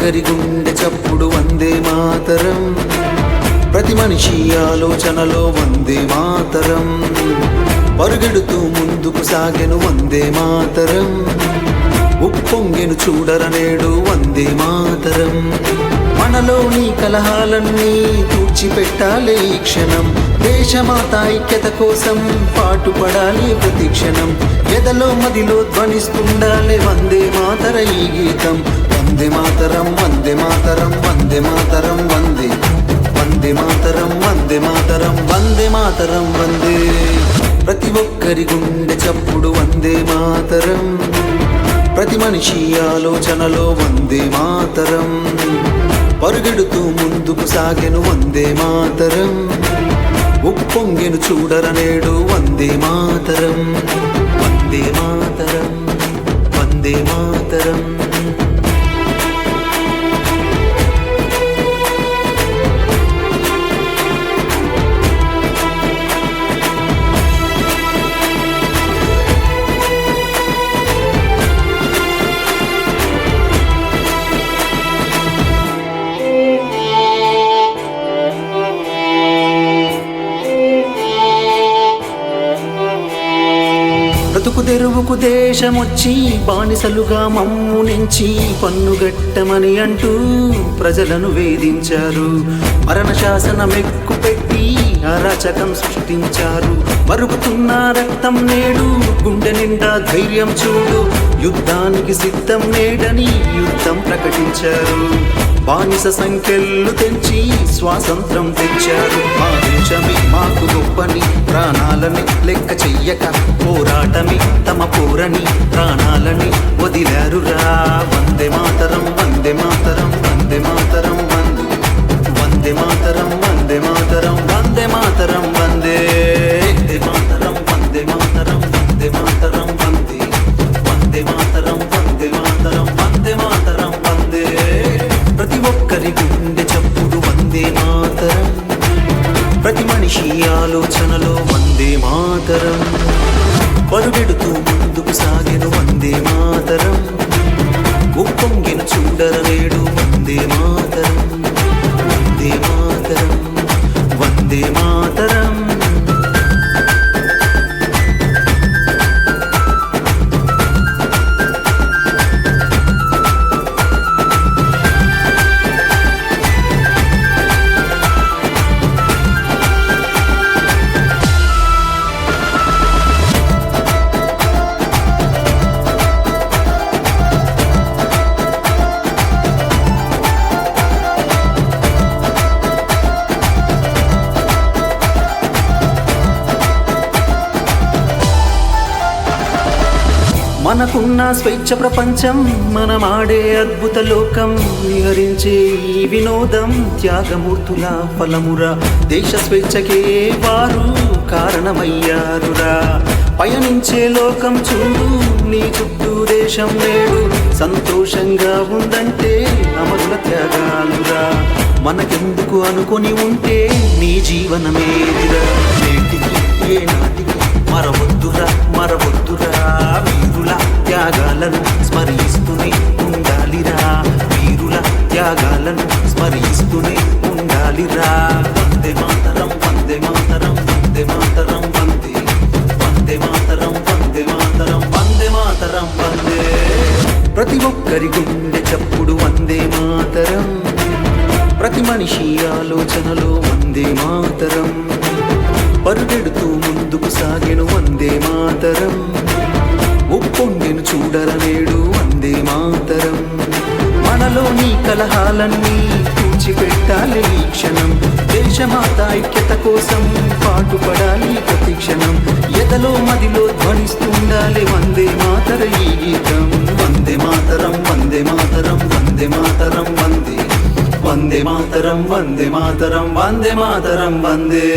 ఒక్కరి గుండె చప్పుడు వందే మాతరం, ప్రతి మనిషి ఆలోచనలో వందే మాతరం, పరుగెడుతూ ముందుకు సాగెను వందే మాతరం, ఉప్పొంగెను చూడరనేడు వందే మాతరం. మనలోని కలహాలన్నీ తూర్చిపెట్టాలి ఈ క్షణం, దేశమాత ఐక్యత కోసం పాటుపడాలి ప్రతి క్షణం, ఎదలో మదిలో ధ్వనిస్తుండాలి వందే మాతర ఈ గీతం. వందే మాతరం వందే మాతరం వందే మాతరం వందే, వందే మాతరం వందే మాతరం వందే మాతరం వందే. ప్రతి ఒక్కరి గుండె చప్పుడు వందే మాతరం, ప్రతి మనిషి ఆలోచనలో వందే మాతరం, పరుగెడుతూ ముందుకు సాగెను వందే మాతరం, ఉప్పొంగెను చూడరనేడు వందే మాతరం. వందే మాతరం వందే మాతరం. బ్రతుకు తెరువుకు దేశమొచ్చి బానిసలుగా మమ్ము నుంచి పన్నుగట్టమని అంటూ ప్రజలను వేధించారు, మరణ శాసనం ఎక్కుపెట్టి అరాచకం సృష్టించారు. మరుగుతున్న రక్తం నేడు గుండె నిండా ధైర్యం చూడు, యుద్ధానికి సిద్ధం నేడని యుద్ధం ప్రకటించారు. బానిస సంఖ్యలు తెంచి స్వాతంత్రం తెచ్చారు, మా దేశమే మాకు గొప్పని ప్రాణాలని లెక్క చెయ్యక పోరాటమి తమ పోరని ప్రాణాలని వదిలారురా. వందే మాతరం వందే మాతరం వందే మాతరం వందే, వందే మాతరం వందే మాతరం వందే మాతరం వందే, వందే మాతరం వందే మాతరం వందే మాతరం వందే, వందే మాతరం వందే మాతరం వందే మాతరం వందే. ప్రతి ఒక్కరి గుండె చప్పుడు వందే మాతరం, ప్రతి మనిషి ఆలోచనలో వందే మాతరం, పరుగెడుతూ ముందుకు సాగెను వందే మాతరం, ఉప్పొంగెను చూడరనేడు వందే మాతరం. వందే మాతరం వందే మాతరం. మనకున్న స్వేచ్ఛ ప్రపంచం, మనమాడే అద్భుత లోకం, విహరించే ఈ వినోదం త్యాగమూర్తుల ఫలమురా. దేశ స్వేచ్ఛకే వారు కారణమయ్యారురా, పయనించే లోకం చూడు నీ చుట్టూ దేశం నేడు సంతోషంగా ఉందంటే అమరుల త్యాగాలురా. మనకెందుకు అనుకొని ఉంటే నీ జీవనమేదిరా, నేటికి ఏ నాటికి మరవద్దురా మరవద్దురా. వీరుల త్యాగాలను స్మరిస్తూనే ఉండాలిరా, వీరుల త్యాగాలను స్మరిస్తూనే ఉండాలిరా. వందే మాతరం వందే మాతరం వందే మాతరం వందే, వందే మాతరం వందే మాతరం వందే మాతరం వందే. ప్రతి ఒక్కరి గుండె చప్పుడు వందే మాతరం, ప్రతి మనిషి ఆలోచనలో వందే మాతరం, పరుగెడుతూ ముందుకు సాగెను వందే మాతరం, ఉప్పొంగెను చూడరనేడు వందే మాతరం. మనలోని కలహాలన్నీ తూర్చిపెట్టాలి ఈ క్షణం, దేశమాత ఐక్యత కోసం పాటుపడాలి ప్రతి క్షణం, ఎదలో మదిలో ధ్వనిస్తుండాలి వందే మాతర ఈ గీతం. వందే మాతరం వందే మాతరం వందే మాతరం వందే, వందే మాతరం వందే మాతరం వందే మాతరం వందే.